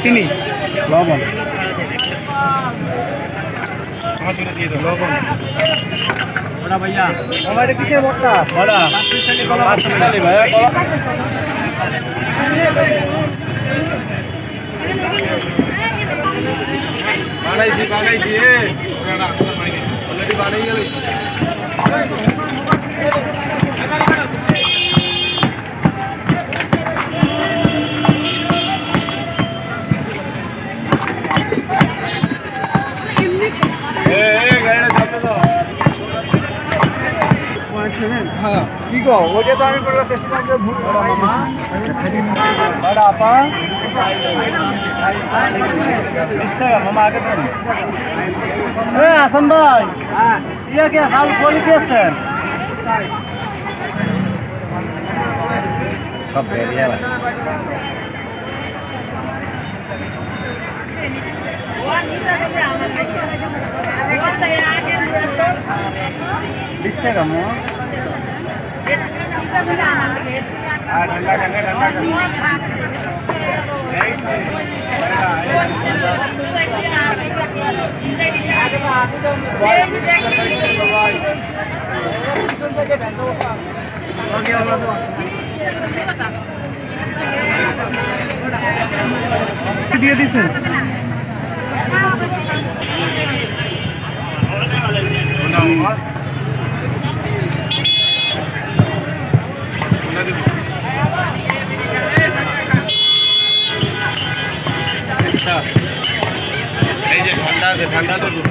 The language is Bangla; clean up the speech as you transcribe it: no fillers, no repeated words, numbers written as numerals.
চিনি লবণ লবণ বড়া ভাইয়া আমার কিসের বড়টা বড়া পাঁচশালি ভাইয়া বানাইছি বানাইছি অলরেডি বানাই গেছি কি গো ওটা তো আমি করে চেষ্টা করে ভুল মামা বড় আপা টাকা মামা আগে দেন এ হাসান ভাই হ্যাঁ ইয়া কে হাল কোয়ালি কি আছেন সব বেরিয়ে গেল 20 টাকা মো দিয়ে দিছেন এই যে ঠান্ডা আছে ঠান্ডা দেবো